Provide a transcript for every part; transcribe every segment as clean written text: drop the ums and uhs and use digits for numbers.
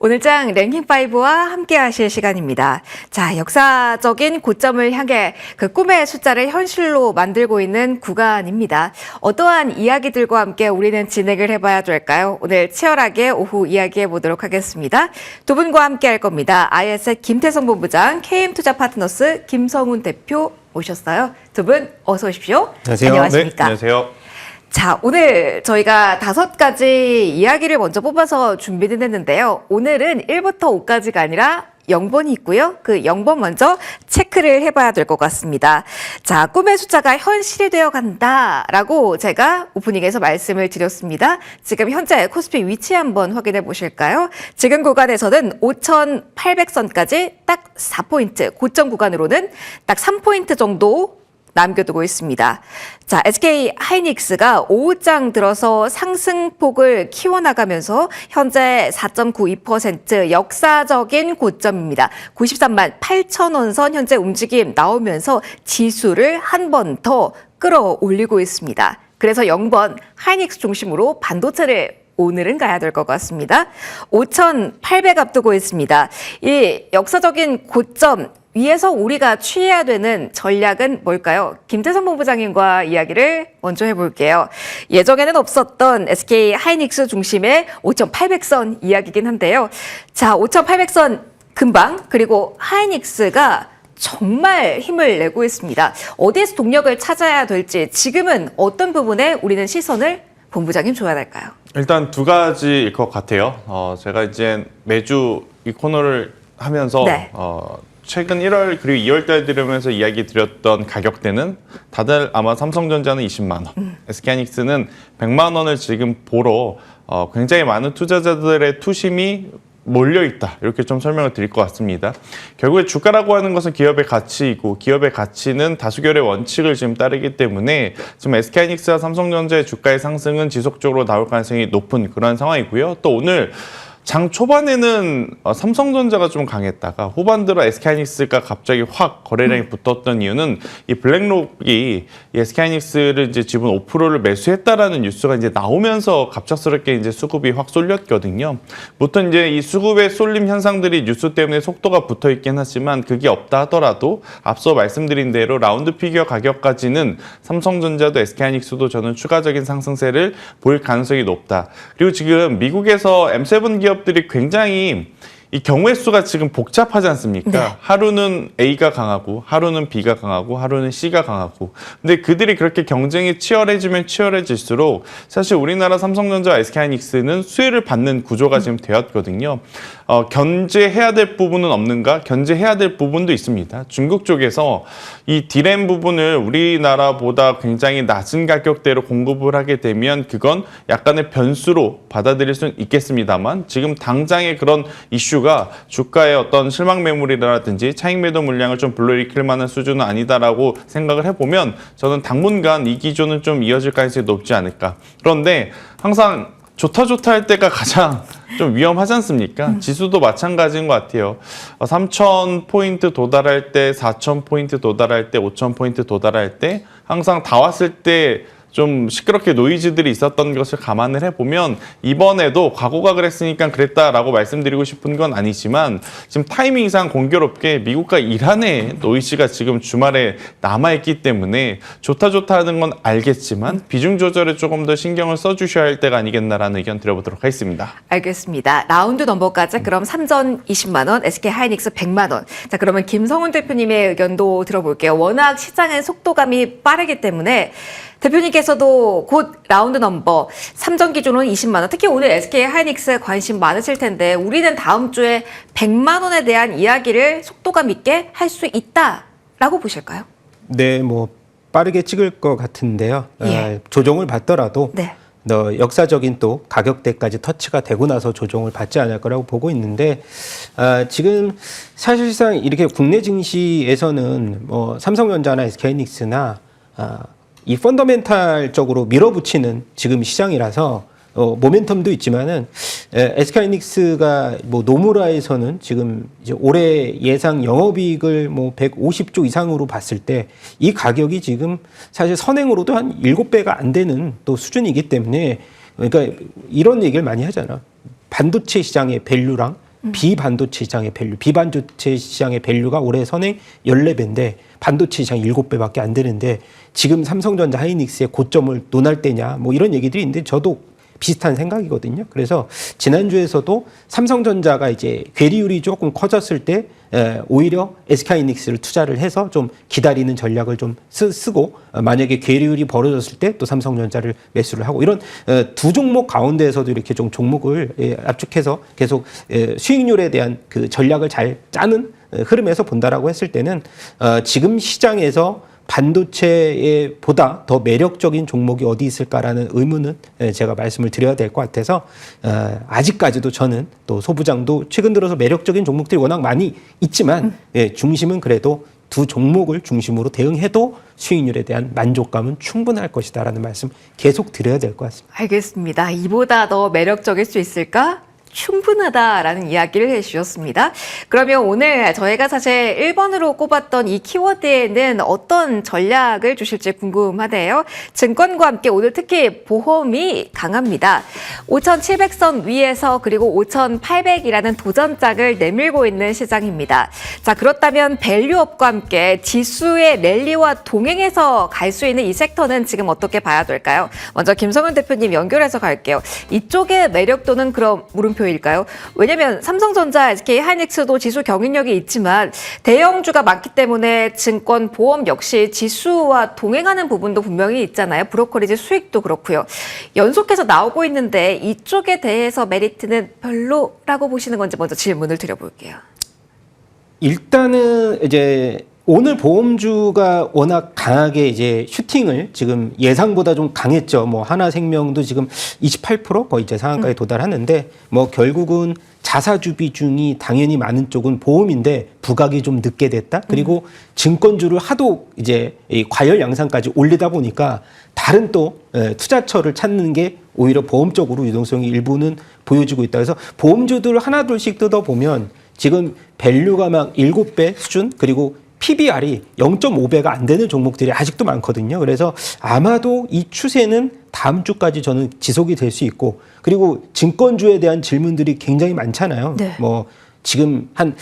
오늘장 랭킹5와 함께 하실 시간입니다. 자, 역사적인 고점을 향해 그 꿈의 숫자를 현실로 만들고 있는 구간입니다. 어떠한 이야기들과 함께 우리는 진행을 해봐야 될까요? 오늘 치열하게 오후 이야기해 보도록 하겠습니다. 두 분과 함께 할 겁니다. IS의 김태성 본부장, KM투자파트너스 김성훈 대표 오셨어요. 두 분 어서 오십시오. 안녕하세요. 안녕하십니까? 네, 안녕하세요. 자, 오늘 저희가 5가지 이야기를 먼저 뽑아서 준비를 했는데요. 오늘은 1부터 5까지가 아니라 0번이 있고요. 그 0번 먼저 체크를 해봐야 될 것 같습니다. 자, 꿈의 숫자가 현실이 되어 간다라고 제가 오프닝에서 말씀을 드렸습니다. 지금 현재 코스피 위치 한번 확인해 보실까요? 지금 구간에서는 5,800선까지 딱 4포인트, 고점 구간으로는 딱 3포인트 정도 남겨두고 있습니다. 자, SK 하이닉스가 오후장 들어서 상승폭을 키워나가면서 현재 4.92% 역사적인 고점입니다. 93만 8천 원 선 현재 움직임 나오면서 지수를 한 번 더 끌어올리고 있습니다. 그래서 0번 하이닉스 중심으로 반도체를 오늘은 가야 될 것 같습니다. 5,800 앞두고 있습니다. 이 역사적인 고점 위에서 우리가 취해야 되는 전략은 뭘까요? 김태성 본부장님과 이야기를 먼저 해볼게요. 예정에는 없었던 SK 하이닉스 중심의 5,800선 이야기긴 한데요. 자, 5,800선 금방, 그리고 하이닉스가 정말 힘을 내고 있습니다. 어디에서 동력을 찾아야 될지, 지금은 어떤 부분에 우리는 시선을 본부장님 줘야 될까요? 일단 두 가지일 것 같아요. 제가 이제 매주 이 코너를 하면서 네. 최근 1월 그리고 2월 달 들으면서 이야기 드렸던 가격대는 다들 아마 삼성전자는 20만 원, SK하이닉스는 100만 원을 지금 보러 굉장히 많은 투자자들의 투심이 몰려있다, 이렇게 좀 설명을 드릴 것 같습니다. 결국에 주가라고 하는 것은 기업의 가치이고, 기업의 가치는 다수결의 원칙을 지금 따르기 때문에 지금 SK하이닉스와 삼성전자의 주가의 상승은 지속적으로 나올 가능성이 높은 그런 상황이고요. 또 오늘 장 초반에는 삼성전자가 좀 강했다가 후반 들어 SK하이닉스가 갑자기 확 거래량이 붙었던 이유는 이 블랙록이 이 SK하이닉스를 이제 지분 5%를 매수했다라는 뉴스가 이제 나오면서 갑작스럽게 이제 수급이 확 쏠렸거든요. 보통 이제 이 수급의 쏠림 현상들이 뉴스 때문에 속도가 붙어 있긴 하지만 그게 없다 하더라도 앞서 말씀드린 대로 라운드 피규어 가격까지는 삼성전자도 SK하이닉스도 저는 추가적인 상승세를 보일 가능성이 높다. 그리고 지금 미국에서 M7 기업들이 굉장히 이 경우의 수가 지금 복잡하지 않습니까? 네. 하루는 A가 강하고 하루는 B가 강하고 하루는 C가 강하고, 근데 그들이 그렇게 경쟁이 치열해지면 치열해질수록 사실 우리나라 삼성전자, SK하이닉스는 수혜를 받는 구조가 지금 되었거든요. 견제해야 될 부분은 없는가? 견제해야 될 부분도 있습니다. 중국 쪽에서 이 디램 부분을 우리나라보다 굉장히 낮은 가격대로 공급을 하게 되면 그건 약간의 변수로 받아들일 수는 있겠습니다만, 지금 당장의 그런 이슈가 주가의 어떤 실망 매물이라든지 차익 매도 물량을 좀 불러일으킬 만한 수준은 아니다라고 생각을 해보면 저는 당분간 이 기조는 좀 이어질 가능성이 높지 않을까. 그런데 항상 좋다 할 때가 가장 좀 위험하지 않습니까? 지수도 마찬가지인 것 같아요. 3,000포인트 도달할 때, 4,000포인트 도달할 때, 5,000포인트 도달할 때 항상 다 왔을 때 좀 시끄럽게 노이즈들이 있었던 것을 감안을 해보면 이번에도 과거가 그랬으니까 그랬다라고 말씀드리고 싶은 건 아니지만 지금 타이밍상 공교롭게 미국과 이란의 노이즈가 지금 주말에 남아있기 때문에 좋다 하는 건 알겠지만 비중 조절에 조금 더 신경을 써주셔야 할 때가 아니겠나라는 의견 드려보도록 하겠습니다. 알겠습니다. 라운드 넘버까지 그럼 삼전 20만 원, SK 하이닉스 100만 원. 자, 그러면 김성훈 대표님의 의견도 들어볼게요. 워낙 시장의 속도감이 빠르기 때문에 대표님께서도 곧 라운드 넘버 3전 기준으로는 20만 원. 특히 오늘 SK 하이닉스 관심 많으실 텐데 우리는 다음 주에 100만 원에 대한 이야기를 속도감 있게 할 수 있다라고 보실까요? 네, 뭐 빠르게 찍을 것 같은데요. 예. 조정을 받더라도 네. 역사적인 또 가격대까지 터치가 되고 나서 조정을 받지 않을 거라고 보고 있는데, 지금 사실상 이렇게 국내 증시에서는 뭐 삼성전자나 SK하이닉스나 이 펀더멘탈적으로 밀어붙이는 지금 시장이라서 모멘텀도 있지만은 SK하이닉스가 뭐 노무라에서는 지금 이제 올해 예상 영업이익을 뭐 150조 이상으로 봤을 때 이 가격이 지금 사실 선행으로도 한 7배가 안 되는 또 수준이기 때문에, 그러니까 이런 얘기를 많이 하잖아. 반도체 시장의 밸류랑 비반도체 시장의 밸류, 비반도체 시장의 밸류가 올해 선행 14배인데 반도체 시장 7배밖에 안 되는데 지금 삼성전자 하이닉스의 고점을 논할 때냐 뭐 이런 얘기들이 있는데 저도 비슷한 생각이거든요. 그래서 지난주에서도 삼성전자가 이제 괴리율이 조금 커졌을 때 오히려 SK하이닉스를 투자를 해서 좀 기다리는 전략을 좀 쓰고 만약에 괴리율이 벌어졌을 때 또 삼성전자를 매수를 하고 이런 두 종목 가운데에서도 이렇게 좀 종목을 압축해서 계속 수익률에 대한 그 전략을 잘 짜는 흐름에서 본다라고 했을 때는 지금 시장에서 반도체에 보다 더 매력적인 종목이 어디 있을까라는 의문은 제가 말씀을 드려야 될 것 같아서 아직까지도 저는 또 소부장도 최근 들어서 매력적인 종목들이 워낙 많이 있지만 중심은 그래도 두 종목을 중심으로 대응해도 수익률에 대한 만족감은 충분할 것이다라는 말씀 계속 드려야 될 것 같습니다. 알겠습니다. 이보다 더 매력적일 수 있을까? 충분하다라는 이야기를 해주셨습니다. 그러면 오늘 저희가 사실 1번으로 꼽았던 이 키워드에는 어떤 전략을 주실지 궁금하네요. 증권과 함께 오늘 특히 보험이 강합니다. 5,700선 위에서 그리고 5,800이라는 도전장을 내밀고 있는 시장입니다. 자, 그렇다면 밸류업과 함께 지수의 랠리와 동행해서 갈 수 있는 이 섹터는 지금 어떻게 봐야 될까요? 먼저 김성현 대표님 연결해서 갈게요. 이쪽의 매력도는 그럼 물음표 일까요? 왜냐하면 삼성전자, SK하이닉스도 지수 경쟁력이 있지만 대형주가 많기 때문에 증권, 보험 역시 지수와 동행하는 부분도 분명히 있잖아요. 브로커리지 수익도 그렇고요. 연속해서 나오고 있는데 이쪽에 대해서 메리트는 별로라고 보시는 건지 먼저 질문을 드려볼게요. 일단은 이제 오늘 보험주가 워낙 강하게 이제 슈팅을 지금 예상보다 좀 강했죠. 뭐 하나생명도 지금 28% 거의 이제 상한가에 도달하는데 뭐 결국은 자사주 비중이 당연히 많은 쪽은 보험인데 부각이 좀 늦게 됐다. 그리고 증권주를 하도 이제 이 과열 양상까지 올리다 보니까 다른 또 투자처를 찾는 게 오히려 보험 쪽으로 유동성이 일부는 보여지고 있다. 그래서 보험주들 하나둘씩 뜯어보면 지금 밸류가 막 7배 수준 그리고 PBR이 0.5배가 안 되는 종목들이 아직도 많거든요. 그래서 아마도 이 추세는 다음 주까지 저는 지속이 될 수 있고 그리고 증권주에 대한 질문들이 굉장히 많잖아요. 네. 뭐 지금 한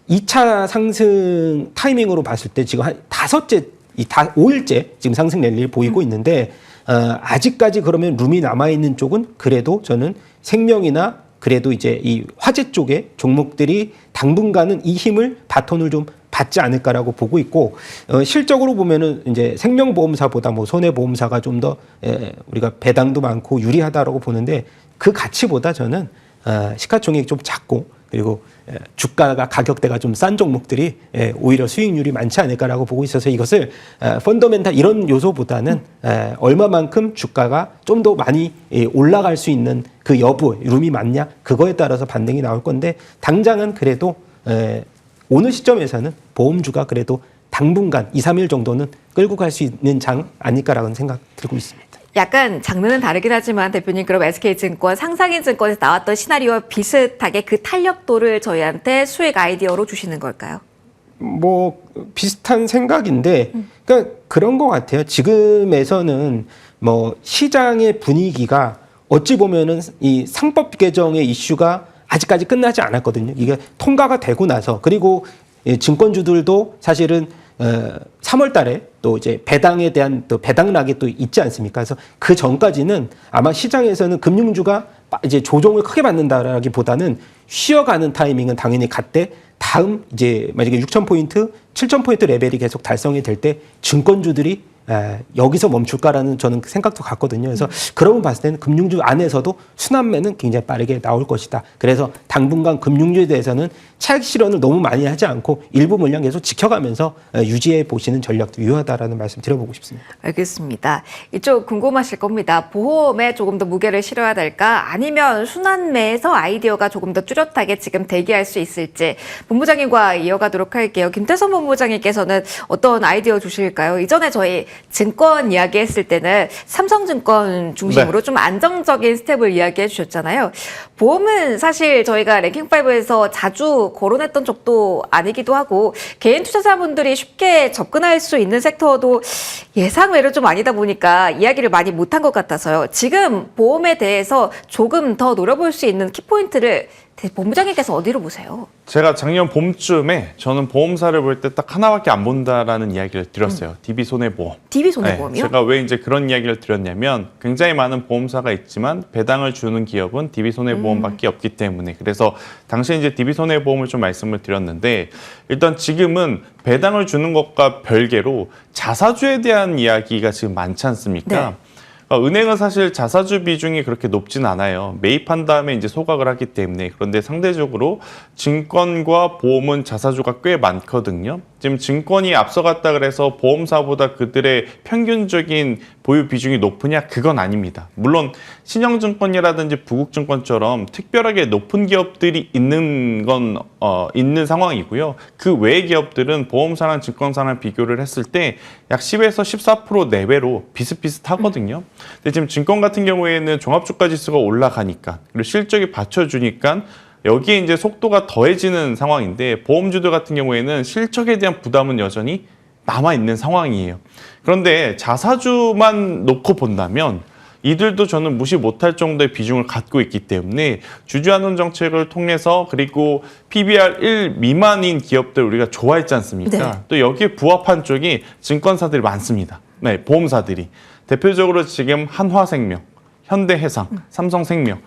2차 상승 타이밍으로 봤을 때 지금 한 5일째 지금 상승 랠리를 보이고 있는데 아직까지 그러면 룸이 남아있는 쪽은 그래도 저는 생명이나 그래도 이제 이 화재 쪽의 종목들이 당분간은 이 힘을 바톤을 좀 받지 않을까라고 보고 있고 실적으로 보면은 이제 생명보험사보다 뭐 손해보험사가 좀 더 우리가 배당도 많고 유리하다라고 보는데 그 가치보다 저는 시가총액이 좀 작고 그리고 주가가 가격대가 좀 싼 종목들이 오히려 수익률이 많지 않을까라고 보고 있어서 이것을 펀더멘탈 이런 요소보다는 얼마만큼 주가가 좀 더 많이 올라갈 수 있는 그 여부 룸이 많냐 그거에 따라서 반등이 나올 건데 당장은 그래도 오늘 시점에서는 보험주가 그래도 당분간 2, 3일 정도는 끌고 갈 수 있는 장 아닐까라는 생각 들고 있습니다. 약간 장르는 다르긴 하지만 대표님 그럼 SK증권, 상상인증권에서 나왔던 시나리오와 비슷하게 그 탄력도를 저희한테 수익 아이디어로 주시는 걸까요? 뭐 비슷한 생각인데 그러니까 그런 것 같아요. 지금에서는 뭐 시장의 분위기가 어찌 보면은 이 상법 개정의 이슈가 아직까지 끝나지 않았거든요. 이게 통과가 되고 나서 그리고 증권주들도 사실은 3월 달에 또 이제 배당에 대한 또 배당락이 또 있지 않습니까? 그래서 그 전까지는 아마 시장에서는 금융주가 이제 조정을 크게 받는다라기보다는 쉬어가는 타이밍은 당연히 갔대 다음 이제 만약에 6,000포인트, 7,000포인트 레벨이 계속 달성이 될 때 증권주들이 여기서 멈출까라는 저는 생각도 같거든요. 그래서 그런 거 봤을 때는 금융주 안에서도 순환매는 굉장히 빠르게 나올 것이다. 그래서 당분간 금융주에 대해서는 차익 실현을 너무 많이 하지 않고 일부 물량 계속 지켜가면서 유지해 보시는 전략도 유효하다라는 말씀 드려보고 싶습니다. 알겠습니다. 이쪽 궁금하실 겁니다. 보험에 조금 더 무게를 실어야 될까? 아니면 순환매에서 아이디어가 조금 더 뚜렷하게 지금 대기할 수 있을지 본부장님과 이어가도록 할게요. 김태선 본부장님께서는 어떤 아이디어 주실까요? 이전에 저희 증권 이야기했을 때는 삼성증권 중심으로 좀 안정적인 스텝을 이야기해 주셨잖아요. 보험은 사실 저희가 랭킹5에서 자주 거론했던 적도 아니기도 하고 개인 투자자분들이 쉽게 접근할 수 있는 섹터도 예상외로 좀 아니다 보니까 이야기를 많이 못한 것 같아서요. 지금 보험에 대해서 조금 더 노려볼 수 있는 키포인트를 본부장님께서 어디로 보세요? 제가 작년 봄쯤에 저는 보험사를 볼 때 딱 하나밖에 안 본다라는 이야기를 드렸어요. DB손해보험. DB손해보험이요? 제가 왜 이제 그런 이야기를 드렸냐면 굉장히 많은 보험사가 있지만 배당을 주는 기업은 DB손해보험밖에 없기 때문에 그래서 당시에 이제 DB손해보험을 좀 말씀을 드렸는데 일단 지금은 배당을 주는 것과 별개로 자사주에 대한 이야기가 지금 많지 않습니까? 네. 은행은 사실 자사주 비중이 그렇게 높진 않아요. 매입한 다음에 이제 소각을 하기 때문에. 그런데 상대적으로 증권과 보험은 자사주가 꽤 많거든요. 지금 증권이 앞서갔다 그래서 보험사보다 그들의 평균적인 보유 비중이 높으냐? 그건 아닙니다. 물론 신영증권이라든지 부국증권처럼 특별하게 높은 기업들이 있는 건 있는 상황이고요. 그 외의 기업들은 보험사랑 증권사랑 비교를 했을 때 약 10에서 14% 내외로 비슷비슷하거든요. 근데 지금 증권 같은 경우에는 종합주가지수가 올라가니까 그리고 실적이 받쳐주니까 여기에 이제 속도가 더해지는 상황인데 보험주들 같은 경우에는 실적에 대한 부담은 여전히 남아있는 상황이에요. 그런데 자사주만 놓고 본다면 이들도 저는 무시 못할 정도의 비중을 갖고 있기 때문에 주주환원 정책을 통해서 그리고 PBR 1 미만인 기업들 우리가 좋아했지 않습니까? 네. 또 여기에 부합한 쪽이 증권사들이 많습니다. 네, 보험사들이. 대표적으로 지금 한화생명, 현대해상, 삼성생명.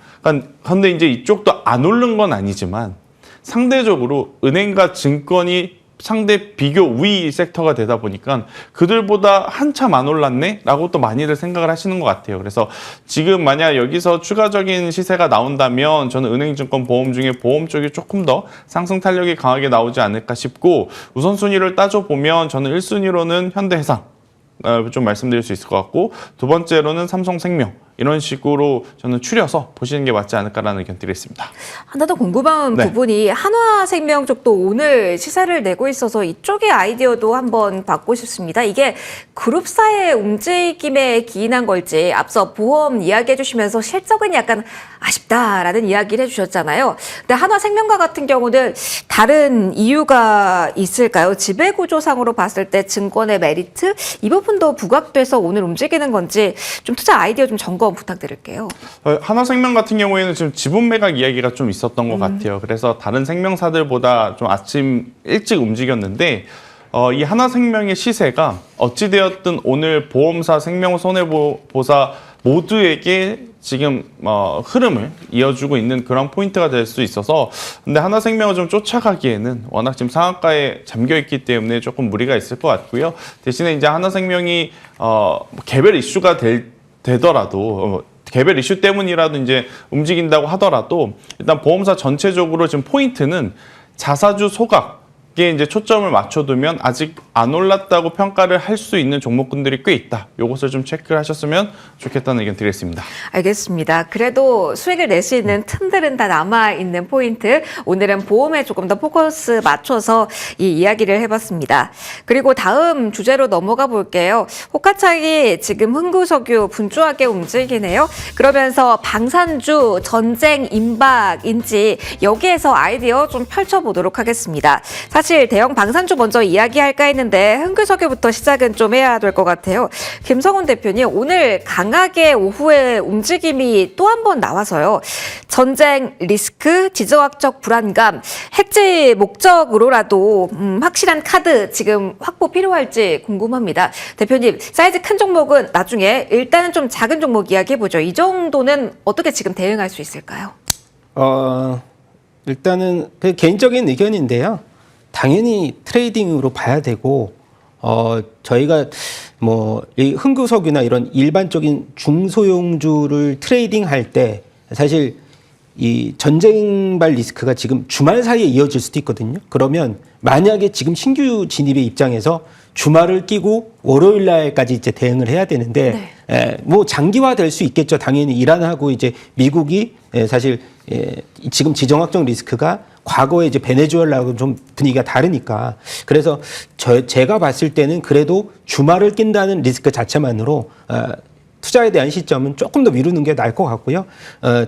그런데 이제 이쪽도 안 오른 건 아니지만 상대적으로 은행과 증권이 상대 비교 우위 섹터가 되다 보니까 그들보다 한참 안 올랐네? 라고 또 많이들 생각을 하시는 것 같아요. 그래서 지금 만약 여기서 추가적인 시세가 나온다면 저는 은행증권 보험 중에 보험 쪽이 조금 더 상승 탄력이 강하게 나오지 않을까 싶고 우선순위를 따져보면 저는 1순위로는 현대해상 좀 말씀드릴 수 있을 것 같고 두 번째로는 삼성생명 이런 식으로 저는 추려서 보시는 게 맞지 않을까라는 의견 드리겠습니다. 하나 더 궁금한 네. 부분이 한화생명 쪽도 오늘 시세를 내고 있어서 이쪽의 아이디어도 한번 받고 싶습니다. 이게 그룹사의 움직임에 기인한 걸지 앞서 보험 이야기해 주시면서 실적은 약간 아쉽다라는 이야기를 해주셨잖아요. 근데 한화생명과 같은 경우는 다른 이유가 있을까요? 지배구조상으로 봤을 때 증권의 메리트 이 부분도 부각돼서 오늘 움직이는 건지 좀 투자 아이디어 좀 점검 부탁드릴게요. 한화생명 같은 경우에는 지금 지분 매각 이야기가 좀 있었던 것 같아요. 그래서 다른 생명사들보다 좀 아침 일찍 움직였는데 이 한화생명의 시세가 어찌되었든 오늘 보험사, 생명손해보사 모두에게 지금 흐름을 이어주고 있는 그런 포인트가 될 수 있어서 근데 하나생명을 좀 쫓아가기에는 워낙 지금 상한가에 잠겨있기 때문에 조금 무리가 있을 것 같고요. 대신에 이제 하나생명이 개별 이슈가 되더라도 개별 이슈 때문이라도 이제 움직인다고 하더라도 일단 보험사 전체적으로 지금 포인트는 자사주 소각에 이제 초점을 맞춰두면 아직 안 올랐다고 평가를 할 수 있는 종목군들이 꽤 있다. 요것을 좀 체크를 하셨으면 좋겠다는 의견 드리겠습니다. 알겠습니다. 그래도 수익을 낼 수 있는 틈들은 다 남아있는 포인트. 오늘은 보험에 조금 더 포커스 맞춰서 이 이야기를 해봤습니다. 그리고 다음 주제로 넘어가 볼게요. 호가창이 지금 흥구석유 분주하게 움직이네요. 그러면서 방산주 전쟁 임박인지 여기에서 아이디어 좀 펼쳐보도록 하겠습니다. 사실 대형 방산주 먼저 이야기할까 했는데 흥구석유부터 시작은 좀 해야 될 것 같아요. 김성훈 대표님 오늘 강하게 오후에 움직임이 또 한 번 나와서요. 전쟁 리스크, 지정학적 불안감, 해지 목적으로라도 확실한 카드 지금 확보 필요할지 궁금합니다. 대표님 사이즈 큰 종목은 나중에 일단은 좀 작은 종목 이야기해보죠. 이 정도는 어떻게 지금 대응할 수 있을까요? 일단은 그 개인적인 의견인데요. 당연히 트레이딩으로 봐야 되고 저희가 뭐 이 흥구석유나 이런 일반적인 중소형주를 트레이딩할 때 사실 이 전쟁발 리스크가 지금 주말 사이에 이어질 수도 있거든요. 그러면 만약에 지금 신규 진입의 입장에서 주말을 끼고 월요일 날까지 이제 대응을 해야 되는데 뭐 장기화될 수 있겠죠. 당연히 이란하고 이제 미국이 사실 지금 지정학적 리스크가 과거에 이제 베네수엘라하고 좀 분위기가 다르니까 그래서 제가 봤을 때는 그래도 주말을 낀다는 리스크 자체만으로 투자에 대한 시점은 조금 더 미루는 게 나을 것 같고요.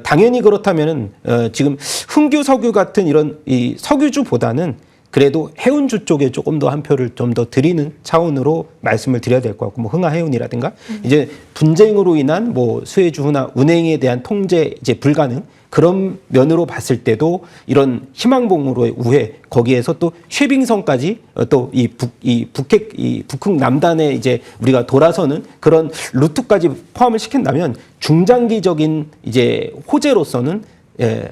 당연히 그렇다면은 지금 흥규 석유 같은 이런 이 석유주보다는 그래도 해운주 쪽에 조금 더 한 표를 좀 더 드리는 차원으로 말씀을 드려야 될 것 같고, 뭐 흥하해운이라든가 이제 분쟁으로 인한 뭐 수혜주 hun하 운행에 대한 통제 이제 불가능, 그런 면으로 봤을 때도 이런 희망봉으로의 우회, 거기에서 또 쉐빙성까지 또 이 북극 남단에 이제 우리가 돌아서는 그런 루트까지 포함을 시킨다면 중장기적인 이제 호재로서는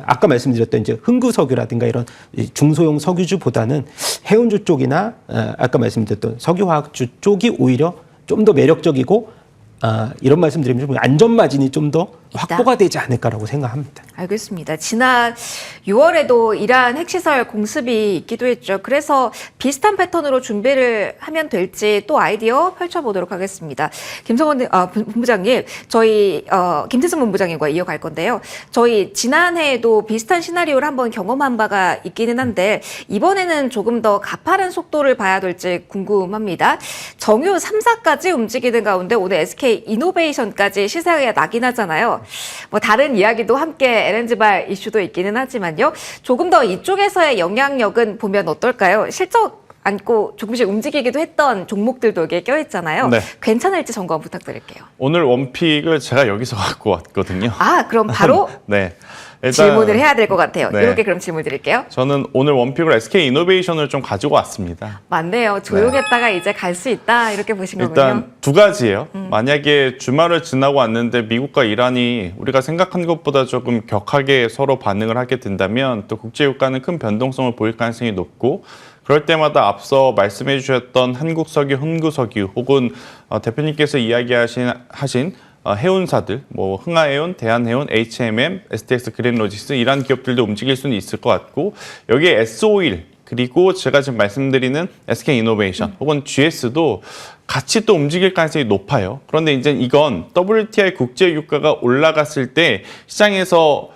아까 말씀드렸던 이제 흥구석유라든가 이런 중소형 석유주보다는 해운주 쪽이나 아까 말씀드렸던 석유화학주 쪽이 오히려 좀 더 매력적이고, 이런 말씀드리면 좀 안전마진이 좀 더 확보가 되지 않을까라고 생각합니다. 알겠습니다. 지난 6월에도 이러한 핵시설 공습이 있기도 했죠. 그래서 비슷한 패턴으로 준비를 하면 될지 또 아이디어 펼쳐보도록 하겠습니다. 김성원 본부장님, 저희 김태승 본부장님과 이어갈 건데요. 저희 지난해에도 비슷한 시나리오를 한번 경험한 바가 있기는 한데 이번에는 조금 더 가파른 속도를 봐야 될지 궁금합니다. 정유 3사까지 움직이는 가운데 오늘 SK 이노베이션까지 시세가 나긴 하잖아요. 뭐 다른 이야기도 함께 LNG발 이슈도 있기는 하지만요. 조금 더 이쪽에서의 영향력은 보면 어떨까요? 실적 안고 조금씩 움직이기도 했던 종목들도 여기에 껴있잖아요. 네. 괜찮을지 점검 부탁드릴게요. 오늘 원픽을 제가 여기서 갖고 왔거든요. 그럼 바로 네. 일단, 질문을 해야 될 것 같아요. 네. 이렇게 그럼 질문 드릴게요. 저는 오늘 원픽으로 SK 이노베이션을 좀 가지고 왔습니다. 맞네요. 조용했다가 이제 갈 수 있다 이렇게 보신 거군요. 일단 두 가지예요. 만약에 주말을 지나고 왔는데 미국과 이란이 우리가 생각한 것보다 조금 격하게 서로 반응을 하게 된다면 또 국제유가는 큰 변동성을 보일 가능성이 높고, 그럴 때마다 앞서 말씀해 주셨던 한국석유, 흥구석유 혹은 대표님께서 이야기하신 해운사들, 뭐 흥하해운, 대한해운, HMM, STX 그린로지스 이런 기업들도 움직일 수는 있을 것 같고, 여기에 S-오일 그리고 제가 지금 말씀드리는 SK 이노베이션 혹은 GS도 같이 또 움직일 가능성이 높아요. 그런데 이제 이건 WTI 국제 유가가 올라갔을 때 시장에서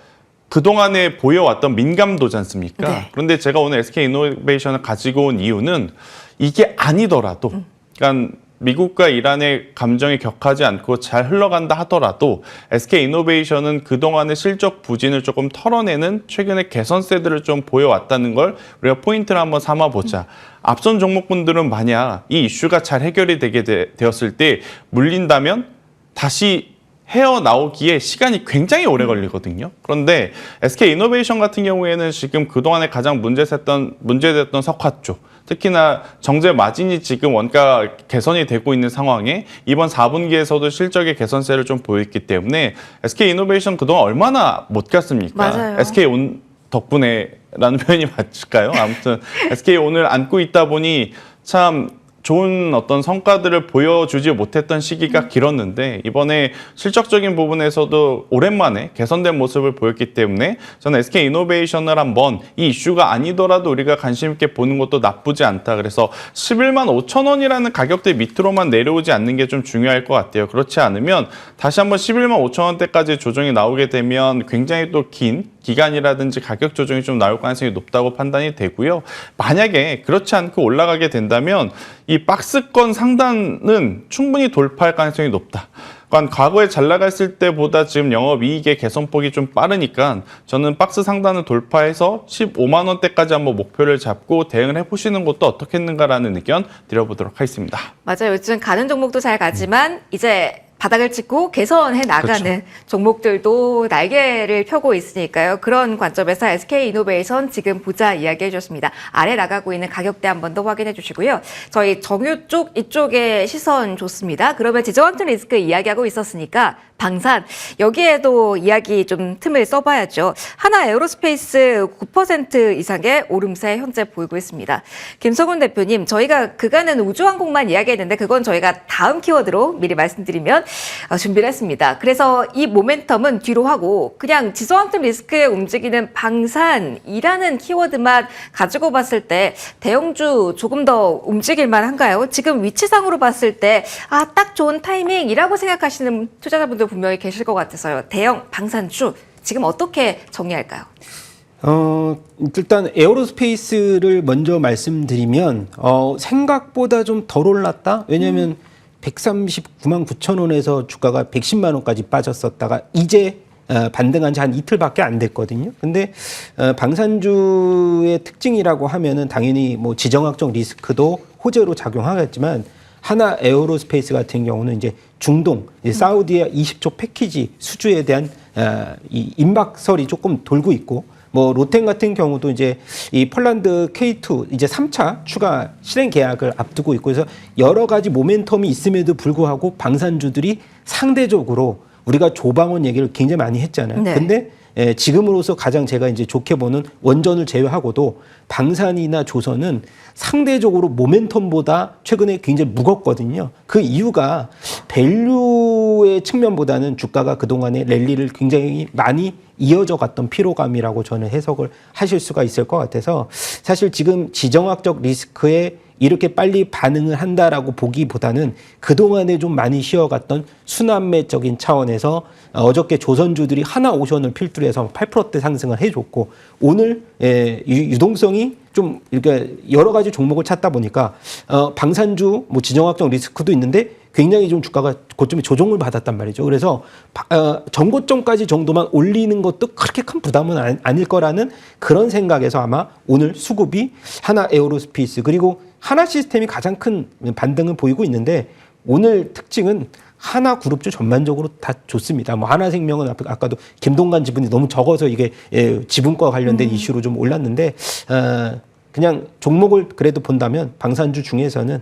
그동안에 보여왔던 민감도지 않습니까? 네. 그런데 제가 오늘 SK 이노베이션을 가지고 온 이유는 이게 아니더라도, 그러니까 미국과 이란의 감정이 격하지 않고 잘 흘러간다 하더라도 SK 이노베이션은 그동안의 실적 부진을 조금 털어내는 최근의 개선세들을 좀 보여왔다는 걸 우리가 포인트를 한번 삼아보자. 앞선 종목분들은 만약 이 이슈가 잘 해결이 되게 되었을 때 물린다면 다시 헤어나오기에 시간이 굉장히 오래 걸리거든요. 그런데 SK 이노베이션 같은 경우에는 지금 그동안에 가장 문제됐던 석화 쪽, 특히나 정제 마진이 지금 원가 개선이 되고 있는 상황에 이번 4분기에서도 실적의 개선세를 좀 보였기 때문에 SK 이노베이션 그동안 얼마나 못 갔습니까? 맞아요. SK 온 덕분에라는 표현이 맞을까요? 아무튼 SK 오늘 안고 있다 보니 참 좋은 어떤 성과들을 보여주지 못했던 시기가 길었는데 이번에 실적적인 부분에서도 오랜만에 개선된 모습을 보였기 때문에 저는 SK 이노베이션을 한번 이 이슈가 아니더라도 우리가 관심 있게 보는 것도 나쁘지 않다. 그래서 11만 5천 원이라는 가격대 밑으로만 내려오지 않는 게 좀 중요할 것 같아요. 그렇지 않으면 다시 한번 11만 5천 원대까지 조정이 나오게 되면 굉장히 또 긴 기간이라든지 가격 조정이 좀 나올 가능성이 높다고 판단이 되고요. 만약에 그렇지 않고 올라가게 된다면 이 박스권 상단은 충분히 돌파할 가능성이 높다. 그러니까 과거에 잘 나갔을 때보다 지금 영업이익의 개선폭이 좀 빠르니까 저는 박스 상단을 돌파해서 15만 원대까지 한번 목표를 잡고 대응을 해보시는 것도 어떻겠는가라는 의견 드려보도록 하겠습니다. 맞아요. 요즘 가는 종목도 잘 가지만 이제 바닥을 찍고 개선해 나가는 그렇죠. 종목들도 날개를 펴고 있으니까요. 그런 관점에서 SK 이노베이션 지금 보자 이야기해 주셨습니다. 아래 나가고 있는 가격대 한 번 더 확인해 주시고요. 저희 정유 쪽 이쪽에 시선 좋습니다. 그러면 지저항증 리스크 이야기하고 있었으니까 방산 여기에도 이야기 좀 틈을 써봐야죠. 하나 에어로스페이스 9% 이상의 오름세 현재 보이고 있습니다. 김성훈 대표님, 저희가 그간은 우주항공만 이야기했는데 그건 저희가 다음 키워드로 미리 말씀드리면 준비를 했습니다. 그래서 이 모멘텀은 뒤로 하고 그냥 지저항증 리스크에 움직이는 방산이라는 키워드만 가지고 봤을 때 대형주 조금 더 움직일 만한가요? 지금 위치상으로 봤을 때 딱 좋은 타이밍이라고 생각하시는 투자자분들 분명히 계실 것 같아서요. 대형 방산주 지금 어떻게 정리할까요? 일단 에어로스페이스를 먼저 말씀드리면 생각보다 좀 덜 올랐다. 왜냐하면 139만 9천 원에서 주가가 110만 원까지 빠졌었다가 이제 반등한 지 한 이틀밖에 안 됐거든요. 근데 방산주의 특징이라고 하면은 당연히 뭐 지정학적 리스크도 호재로 작용하겠지만 하나 에어로스페이스 같은 경우는 이제 중동, 이제 사우디의 20조 패키지 수주에 대한 이 임박설이 조금 돌고 있고, 뭐 로텐 같은 경우도 이제 이 폴란드 K2 이제 3차 추가 실행 계약을 앞두고 있고, 그래서 여러 가지 모멘텀이 있음에도 불구하고 방산주들이 상대적으로 우리가 조방원 얘기를 굉장히 많이 했잖아요. 네. 근데 지금으로서 가장 제가 이제 좋게 보는 원전을 제외하고도 방산이나 조선은 상대적으로 모멘텀보다 최근에 굉장히 무겁거든요. 그 이유가 밸류의 측면보다는 주가가 그동안에 랠리를 굉장히 많이 이어져 갔던 피로감이라고 저는 해석을 하실 수가 있을 것 같아서, 사실 지금 지정학적 리스크에 이렇게 빨리 반응을 한다라고 보기보다는 그동안에 좀 많이 쉬어갔던 순환매적인 차원에서 어저께 조선주들이 하나오션을 필두로 해서 8%대 상승을 해줬고, 오늘 유동성이 좀 이렇게 여러 가지 종목을 찾다 보니까 방산주 뭐 지정학적 리스크도 있는데 굉장히 좀 주가가 고점에 조정을 받았단 말이죠. 그래서 전고점까지 정도만 올리는 것도 그렇게 큰 부담은 아닐 거라는 그런 생각에서 아마 오늘 수급이 하나 에어로스페이스 그리고 하나 시스템이 가장 큰 반등을 보이고 있는데, 오늘 특징은 하나 그룹주 전반적으로 다 좋습니다. 뭐 하나생명은 아까도 김동관 지분이 너무 적어서 이게 지분과 관련된 이슈로 좀 올랐는데, 그냥 종목을 그래도 본다면 방산주 중에서는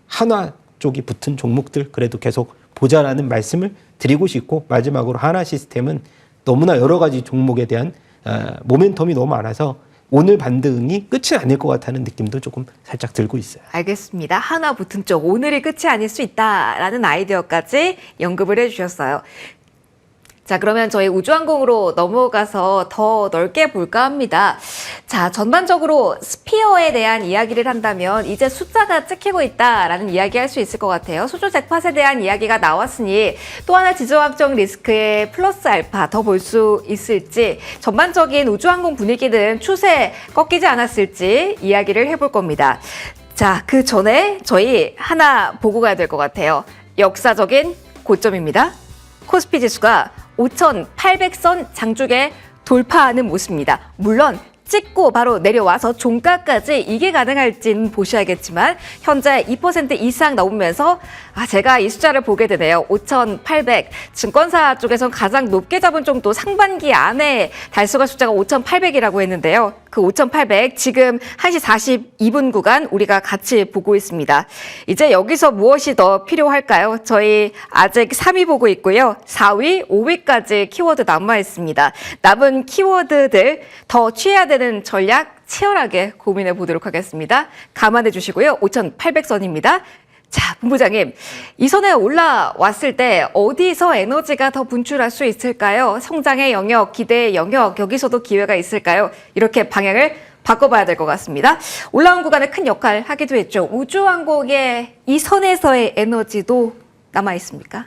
하나 쪽이 붙은 종목들 그래도 계속 보자라는 말씀을 드리고 싶고, 마지막으로 하나 시스템은 너무나 여러 가지 종목에 대한 모멘텀이 너무 많아서 오늘 반등이 끝이 아닐 것 같다는 느낌도 조금 살짝 들고 있어요. 알겠습니다. 하나 붙은 쪽, 오늘이 끝이 아닐 수 있다라는 아이디어까지 언급을 해주셨어요. 자, 그러면 저희 우주항공으로 넘어가서 더 넓게 볼까 합니다. 자, 전반적으로 스피어에 대한 이야기를 한다면 이제 숫자가 찍히고 있다라는 이야기 할 수 있을 것 같아요. 수주 잭팟에 대한 이야기가 나왔으니 또 하나 지정학적 리스크의 플러스 알파 더 볼 수 있을지, 전반적인 우주항공 분위기는 추세 꺾이지 않았을지 이야기를 해볼 겁니다. 자, 그 전에 저희 하나 보고 가야 될 것 같아요. 역사적인 고점입니다. 코스피 지수가 5,800선 장중에 돌파하는 모습입니다. 물론 찍고 바로 내려와서 종가까지 이게 가능할지는 보셔야겠지만 현재 2% 이상 넘으면서 제가 이 숫자를 보게 되네요. 5,800. 증권사 쪽에선 가장 높게 잡은 정도 상반기 안에 달성할 숫자가 5,800이라고 했는데요. 그 5,800 지금 1시 42분 구간 우리가 같이 보고 있습니다. 이제 여기서 무엇이 더 필요할까요? 저희 아직 3위 보고 있고요. 4위, 5위까지 키워드 남아 있습니다. 남은 키워드들 더 취해야 되는 전략 치열하게 고민해 보도록 하겠습니다. 감안해 주시고요. 5,800선입니다. 자, 본부장님, 이 선에 올라왔을 때 어디서 에너지가 더 분출할 수 있을까요? 성장의 영역, 기대의 영역, 여기서도 기회가 있을까요? 이렇게 방향을 바꿔봐야 될 것 같습니다. 올라온 구간에 큰 역할 하기도 했죠. 우주항공의 이 선에서의 에너지도 남아 있습니까?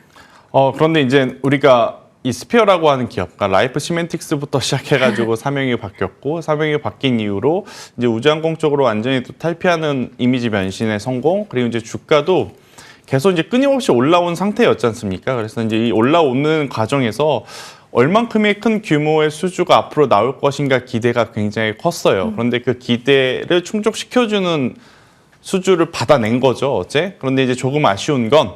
그런데 이제 우리가 이 스피어라고 하는 기업, 그러니까 라이프 시멘틱스부터 시작해가지고 사명이 바뀌었고, 사명이 바뀐 이후로 이제 우주항공 쪽으로 완전히 또 탈피하는 이미지 변신의 성공, 그리고 이제 주가도 계속 이제 끊임없이 올라온 상태였지 않습니까? 그래서 이제 이 올라오는 과정에서 얼만큼의 큰 규모의 수주가 앞으로 나올 것인가 기대가 굉장히 컸어요. 그런데 그 기대를 충족시켜주는 수주를 받아낸 거죠, 어제. 그런데 이제 조금 아쉬운 건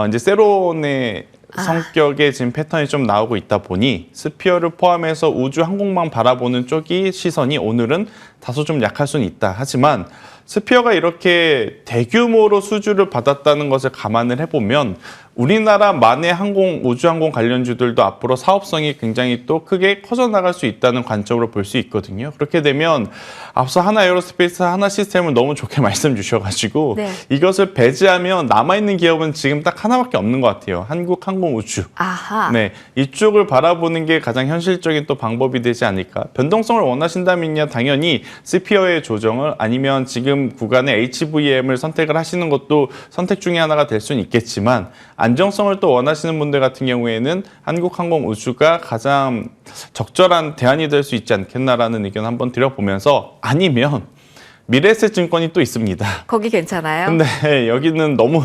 이제 세론의 성격의 지금 패턴이 좀 나오고 있다 보니 스피어를 포함해서 우주 항공만 바라보는 쪽이 시선이 오늘은 다소 좀 약할 수는 있다. 하지만 스피어가 이렇게 대규모로 수주를 받았다는 것을 감안을 해보면 우리나라만의 우주항공 관련주들도 앞으로 사업성이 굉장히 또 크게 커져나갈 수 있다는 관점으로 볼 수 있거든요. 그렇게 되면 앞서 하나 에어로스페이스, 하나 시스템을 너무 좋게 말씀 주셔가지고 네. 이것을 배제하면 남아있는 기업은 지금 딱 하나밖에 없는 것 같아요. 한국항공우주. 아하. 네, 이쪽을 바라보는 게 가장 현실적인 또 방법이 되지 않을까. 변동성을 원하신다면요, 당연히 스피어의 조정을 아니면 지금 구간의 HVM을 선택을 하시는 것도 선택 중에 하나가 될 수는 있겠지만, 안정성을 또 원하시는 분들 같은 경우에는 한국항공우주가 가장 적절한 대안이 될 수 있지 않겠나라는 의견 한번 드려보면서, 아니면 미래에셋증권이 또 있습니다. 거기 괜찮아요? 근데 여기는 너무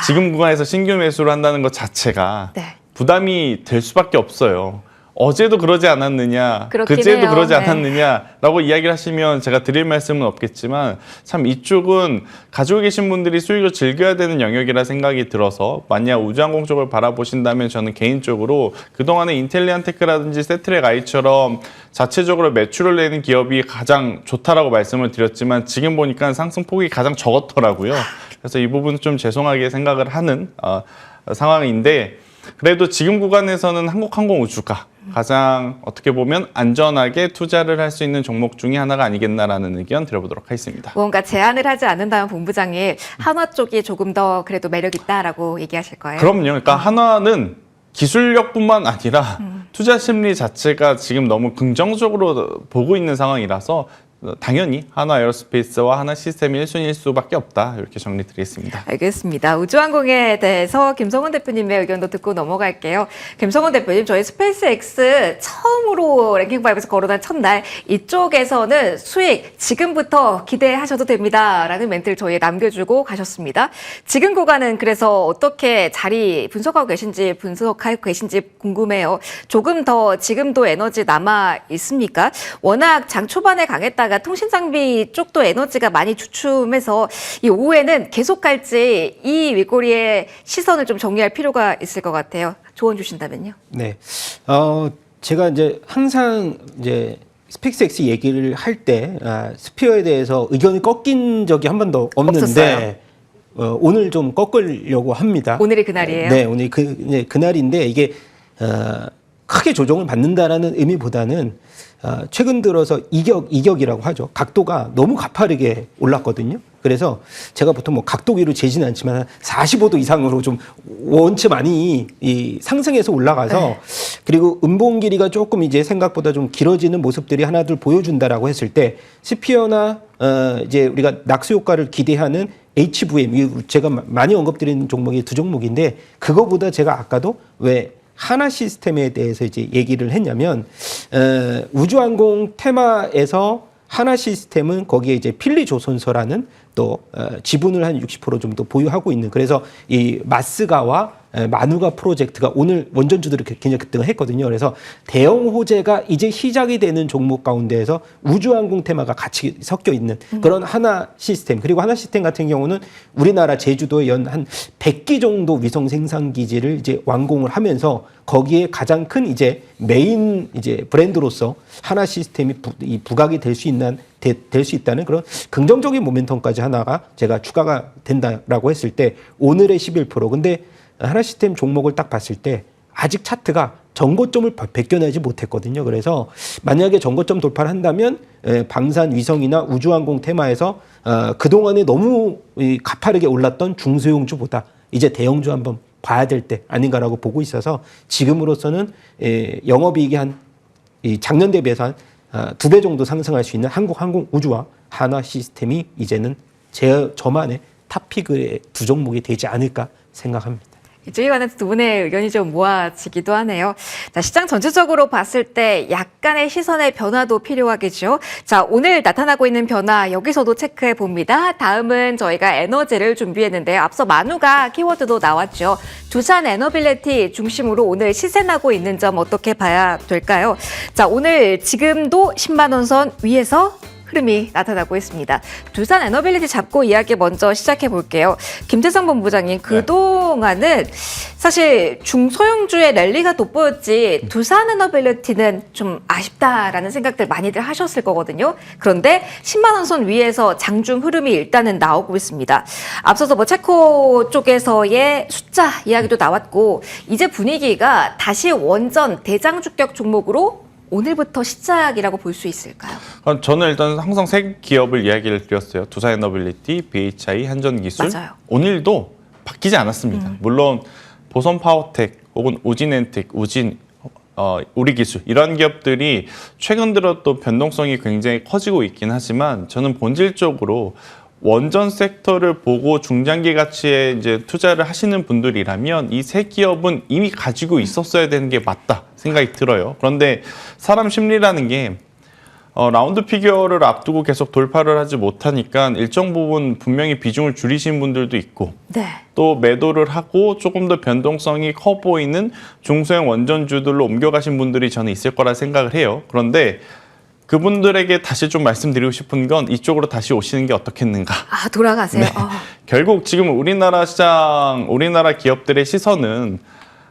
지금 구간에서 신규 매수를 한다는 것 자체가 네. 부담이 될 수밖에 없어요. 어제도 그러지 않았느냐, 그렇긴 그제도 해요. 그러지 네. 않았느냐라고 이야기를 하시면 제가 드릴 말씀은 없겠지만 참 이쪽은 가지고 계신 분들이 수익을 즐겨야 되는 영역이라 생각이 들어서 만약 우주항공 쪽을 바라보신다면 저는 개인적으로 그동안에 인텔리안테크라든지 세트랙 I처럼 자체적으로 매출을 내는 기업이 가장 좋다라고 말씀을 드렸지만 지금 보니까 상승폭이 가장 적었더라고요. 그래서 이 부분은 좀 죄송하게 생각을 하는 상황인데 그래도 지금 구간에서는 한국항공우주가 가장 어떻게 보면 안전하게 투자를 할 수 있는 종목 중에 하나가 아니겠나라는 의견 드려보도록 하겠습니다. 뭔가 제안을 하지 않는다면 본부장님 한화 쪽이 조금 더 그래도 매력 있다라고 얘기하실 거예요. 그럼요. 그러니까 한화는 기술력뿐만 아니라 투자 심리 자체가 지금 너무 긍정적으로 보고 있는 상황이라서 당연히 한화 에어로스페이스와 한화 시스템이 1순위일 수밖에 없다. 이렇게 정리드리겠습니다. 알겠습니다. 우주항공에 대해서 김성원 대표님의 의견도 듣고 넘어갈게요. 김성원 대표님, 저희 스페이스X 처음으로 랭킹5에서 거론한 첫날 이쪽에서는 수익 지금부터 기대하셔도 됩니다. 라는 멘트를 저희에 남겨주고 가셨습니다. 지금 구간은 그래서 어떻게 자리 분석하고 계신지 궁금해요. 조금 더 지금도 에너지 남아 있습니까? 워낙 장 초반에 강했다가 통신장비 쪽도 에너지가 많이 주춤해서 이 오후에는 계속 갈지 이 윗꼬리의 시선을 좀 정리할 필요가 있을 것 같아요. 조언 주신다면요. 네. 제가 이제 항상 이제 스페이스X 얘기를 할 때 스피어에 대해서 의견이 꺾인 적이 한 번도 없는데 오늘 좀 꺾으려고 합니다. 오늘이 그날이에요? 네, 오늘 그날인데 이게 크게 조정을 받는다라는 의미보다는 최근 들어서 이격이라고 하죠. 각도가 너무 가파르게 올랐거든요. 그래서 제가 보통 뭐 각도기로 재지는 않지만 45도 이상으로 좀 원체 많이 상승해서 올라가서 네. 그리고 음봉 길이가 조금 이제 생각보다 좀 길어지는 모습들이 하나둘 보여준다라고 했을 때 스피어나 이제 우리가 낙수 효과를 기대하는 HVM 제가 많이 언급드리는 종목이 두 종목인데 그거보다 제가 아까도 왜 하나 시스템에 대해서 이제 얘기를 했냐면 우주항공 테마에서 하나 시스템은 거기에 이제 필리조선소라는 또 지분을 한 60% 정도 보유하고 있는 그래서 이 마스가와 마누가 프로젝트가 오늘 원전주들이 굉장히 급등을 했거든요. 그래서 대형 호재가 이제 시작이 되는 종목 가운데에서 우주항공 테마가 같이 섞여 있는 그런 하나 시스템 그리고 하나 시스템 같은 경우는 우리나라 제주도에 연 한 100기 정도 위성 생산 기지를 이제 완공을 하면서 거기에 가장 큰 이제 메인 이제 브랜드로서 하나 시스템이 부각이 될 수 있다는 그런 긍정적인 모멘텀까지 하나가 제가 추가가 된다라고 했을 때 오늘의 11% 근데 하나 시스템 종목을 딱 봤을 때 아직 차트가 전고점을 벗겨내지 못했거든요. 그래서 만약에 전고점 돌파를 한다면 방산 위성이나 우주항공 테마에서 그동안에 너무 가파르게 올랐던 중소형주보다 이제 대형주 한번 봐야 될 때 아닌가라고 보고 있어서 지금으로서는 영업이익이 한 작년 대비해서 한 2배 정도 상승할 수 있는 한국항공우주와 하나 시스템이 이제는 저만의 탑픽의 두 종목이 되지 않을까 생각합니다. 이쪽에 관한 두 분의 의견이 좀 모아지기도 하네요. 자, 시장 전체적으로 봤을 때 약간의 시선의 변화도 필요하겠죠. 자, 오늘 나타나고 있는 변화 여기서도 체크해 봅니다. 다음은 저희가 에너지를 준비했는데요. 앞서 만우가 키워드도 나왔죠. 두산 에너빌리티 중심으로 오늘 시세나고 있는 점 어떻게 봐야 될까요? 자, 오늘 지금도 10만 원 선 위에서 흐름이 나타나고 있습니다. 두산 에너빌리티 잡고 이야기 먼저 시작해 볼게요. 김태성 본부장님, 그동안은 사실 중소형주의 랠리가 돋보였지 두산 에너빌리티는 좀 아쉽다라는 생각들 많이들 하셨을 거거든요. 그런데 10만 원 선 위에서 장중 흐름이 일단은 나오고 있습니다. 앞서서 뭐 체코 쪽에서의 숫자 이야기도 나왔고 이제 분위기가 다시 원전 대장주격 종목으로 오늘부터 시작이라고 볼 수 있을까요? 저는 일단 항상 세 기업을 이야기를 드렸어요. 두산에너빌리티, BHI, 한전기술. 맞아요. 오늘도 바뀌지 않았습니다. 물론 보선파워텍 혹은 우진엔텍, 우리기술 이런 기업들이 최근 들어 또 변동성이 굉장히 커지고 있긴 하지만 저는 본질적으로 원전 섹터를 보고 중장기 가치에 이제 투자를 하시는 분들이라면 이 세 기업은 이미 가지고 있었어야 되는 게 맞다 생각이 들어요. 그런데 사람 심리라는 게 라운드 피겨를 앞두고 계속 돌파를 하지 못하니까 일정 부분 분명히 비중을 줄이신 분들도 있고 네. 또 매도를 하고 조금 더 변동성이 커 보이는 중소형 원전주들로 옮겨가신 분들이 저는 있을 거라 생각을 해요. 그런데 그분들에게 다시 좀 말씀드리고 싶은 건 이쪽으로 다시 오시는 게 어떻겠는가. 아, 돌아가세요? 네. 결국 지금 우리나라 시장, 우리나라 기업들의 시선은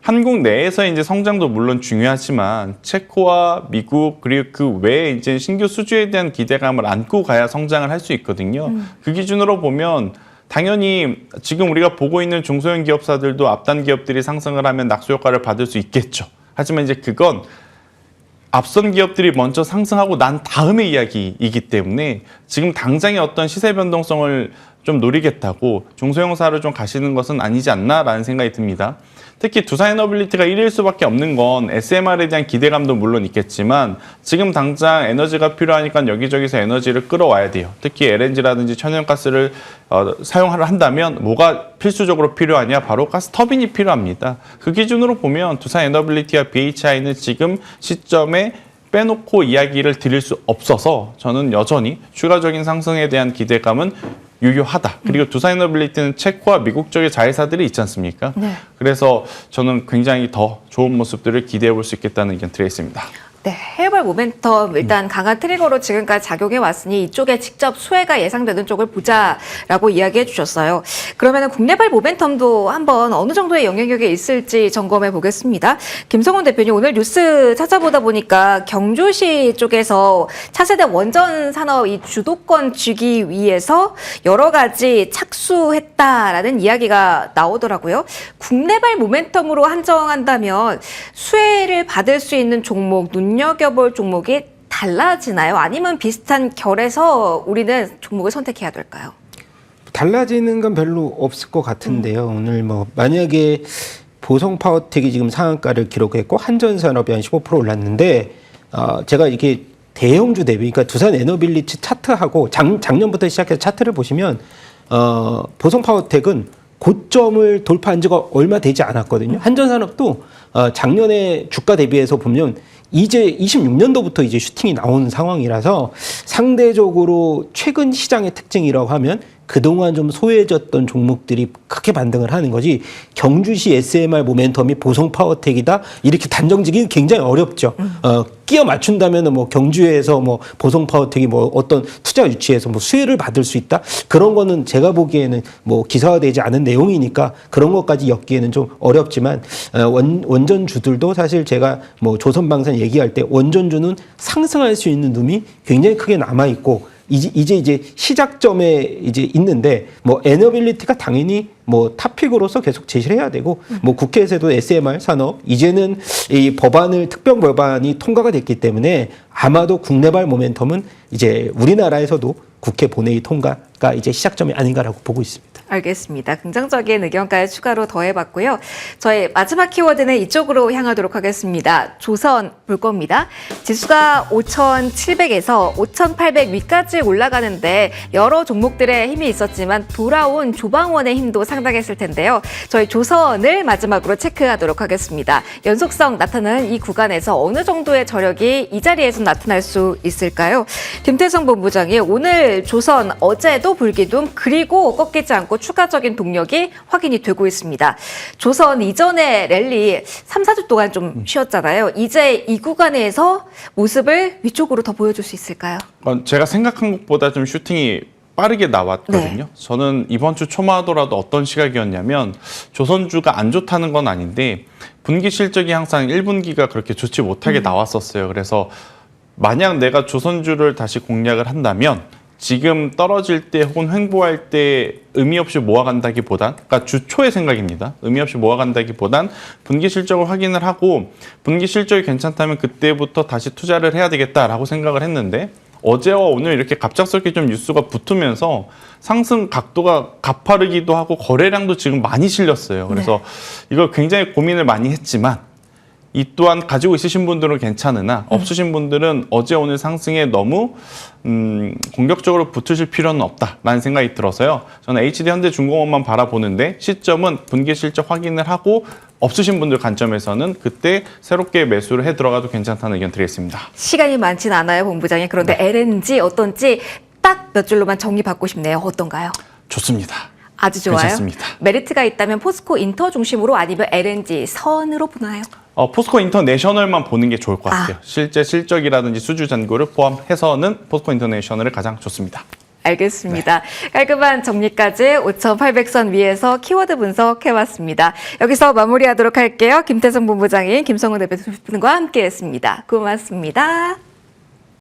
한국 내에서 이제 성장도 물론 중요하지만 체코와 미국 그리고 그 외에 이제 신규 수주에 대한 기대감을 안고 가야 성장을 할 수 있거든요. 그 기준으로 보면 당연히 지금 우리가 보고 있는 중소형 기업사들도 앞단 기업들이 상승을 하면 낙수 효과를 받을 수 있겠죠. 하지만 이제 그건 앞선 기업들이 먼저 상승하고 난 다음의 이야기이기 때문에 지금 당장의 어떤 시세 변동성을 좀 노리겠다고 중소형사를 좀 가시는 것은 아니지 않나라는 생각이 듭니다. 특히 두산에너빌리티가 1일 수밖에 없는 건 SMR에 대한 기대감도 물론 있겠지만 지금 당장 에너지가 필요하니까 여기저기서 에너지를 끌어와야 돼요. 특히 LNG라든지 천연가스를 사용을 한다면 뭐가 필수적으로 필요하냐? 바로 가스 터빈이 필요합니다. 그 기준으로 보면 두산에너빌리티와 BHI는 지금 시점에 빼놓고 이야기를 드릴 수 없어서 저는 여전히 추가적인 상승에 대한 기대감은 유효하다. 그리고 두산에너빌리티는 체코와 미국 쪽의 자회사들이 있지 않습니까? 네. 그래서 저는 굉장히 더 좋은 모습들을 기대해 볼 수 있겠다는 의견 드리겠습니다. 네, 해외발 모멘텀 일단 강한 트리거로 지금까지 작용해 왔으니 이쪽에 직접 수혜가 예상되는 쪽을 보자라고 이야기해 주셨어요. 그러면 국내발 모멘텀도 한번 어느 정도의 영향력이 있을지 점검해 보겠습니다. 김성훈 대표님, 오늘 뉴스 찾아보다 보니까 경주시 쪽에서 차세대 원전 산업 이 주도권 쥐기 위해서 여러 가지 착수했다라는 이야기가 나오더라고요. 국내발 모멘텀으로 한정한다면 수혜를 받을 수 있는 종목, 눈여겨볼 종목이 달라지나요? 아니면 비슷한 결에서 우리는 종목을 선택해야 될까요? 달라지는 건 별로 없을 것 같은데요. 오늘 뭐 만약에 보성 파워텍이 지금 상한가를 기록했고 한전산업이 한 15% 올랐는데 제가 이렇게 대형주 대비, 그러니까 두산 에너빌리티 차트하고 작년부터 시작해서 차트를 보시면 보성 파워텍은 고점을 돌파한 지가 얼마 되지 않았거든요. 한전산업도 작년에 주가 대비해서 보면 이제 26년도부터 이제 슈팅이 나오는 상황이라서 상대적으로 최근 시장의 특징이라고 하면 그동안 좀 소외졌던 종목들이 크게 반등을 하는 거지, 경주시 SMR 모멘텀이 보성 파워텍이다 이렇게 단정짓기 굉장히 어렵죠. 끼어 맞춘다면은 뭐 경주에서 뭐 보성 파워텍이 뭐 어떤 투자 유치에서 뭐 수혜를 받을 수 있다, 그런 거는 제가 보기에는 뭐 기사화되지 않은 내용이니까 그런 것까지 엮기에는 좀 어렵지만 원전주들도 사실 제가 뭐 조선방산 얘기할 때 원전주는 상승할 수 있는 룸이 굉장히 크게 남아 있고 이제 시작점에 이제 있는데, 뭐 에너빌리티가 당연히 뭐 탑픽으로서 계속 제시를 해야 되고, 뭐 국회에서도 SMR 산업 이제는 이 특별 법안이 통과가 됐기 때문에 아마도 국내발 모멘텀은 이제 우리나라에서도 국회 본회의 통과가 이제 시작점이 아닌가라고 보고 있습니다. 알겠습니다. 긍정적인 의견까지 추가로 더해봤고요. 저희 마지막 키워드는 이쪽으로 향하도록 하겠습니다. 조선 볼 겁니다. 지수가 5,700에서 5,800 위까지 올라가는데 여러 종목들의 힘이 있었지만 돌아온 조방원의 힘도 상당했을 텐데요. 저희 조선을 마지막으로 체크하도록 하겠습니다. 연속성 나타나는 이 구간에서 어느 정도의 저력이 이 자리에서 나타날 수 있을까요? 김태성 본부장이 오늘 조선 어제도 불기둥 그리고 꺾이지 않고 추가적인 동력이 확인이 되고 있습니다. 조선 이전에 랠리 3, 4주 동안 좀 쉬었잖아요. 이제 이 구간에서 모습을 위쪽으로 더 보여줄 수 있을까요? 제가 생각한 것보다 좀 슈팅이 빠르게 나왔거든요. 네. 저는 이번 주 초만 하더라도 어떤 시각이었냐면 조선주가 안 좋다는 건 아닌데 분기 실적이 항상 1분기가 그렇게 좋지 못하게 나왔었어요. 그래서 만약 내가 조선주를 다시 공략을 한다면 지금 떨어질 때 혹은 횡보할 때 의미 없이 모아간다기보단, 그러니까 주 초의 생각입니다. 의미 없이 모아간다기보단 분기 실적을 확인을 하고 분기 실적이 괜찮다면 그때부터 다시 투자를 해야 되겠다라고 생각을 했는데, 어제와 오늘 이렇게 갑작스럽게 좀 뉴스가 붙으면서 상승 각도가 가파르기도 하고 거래량도 지금 많이 실렸어요. 그래서 이걸 굉장히 고민을 많이 했지만 이 또한 가지고 있으신 분들은 괜찮으나 없으신 분들은 어제 오늘 상승에 너무 공격적으로 붙으실 필요는 없다라는 생각이 들어서요. 저는 HD 현대중공업만 바라보는데 시점은 분기 실적 확인을 하고 없으신 분들 관점에서는 그때 새롭게 매수를 해 들어가도 괜찮다는 의견 드리겠습니다. 시간이 많진 않아요, 본부장님. 그런데 LNG 어떤지 딱 몇 줄로만 정리받고 싶네요. 어떤가요? 좋습니다. 아주 좋아요. 괜찮습니다. 메리트가 있다면 포스코 인터 중심으로 아니면 LNG 선으로 보나요? 포스코 인터내셔널만 보는 게 좋을 것 같아요. 실제 실적이라든지 수주 잔고를 포함해서는 포스코 인터내셔널이 가장 좋습니다. 알겠습니다. 깔끔한 정리까지 5,800선 위에서 키워드 분석해봤습니다. 여기서 마무리하도록 할게요. 김태성 본부장인 김성훈 대표님과 함께했습니다. 고맙습니다.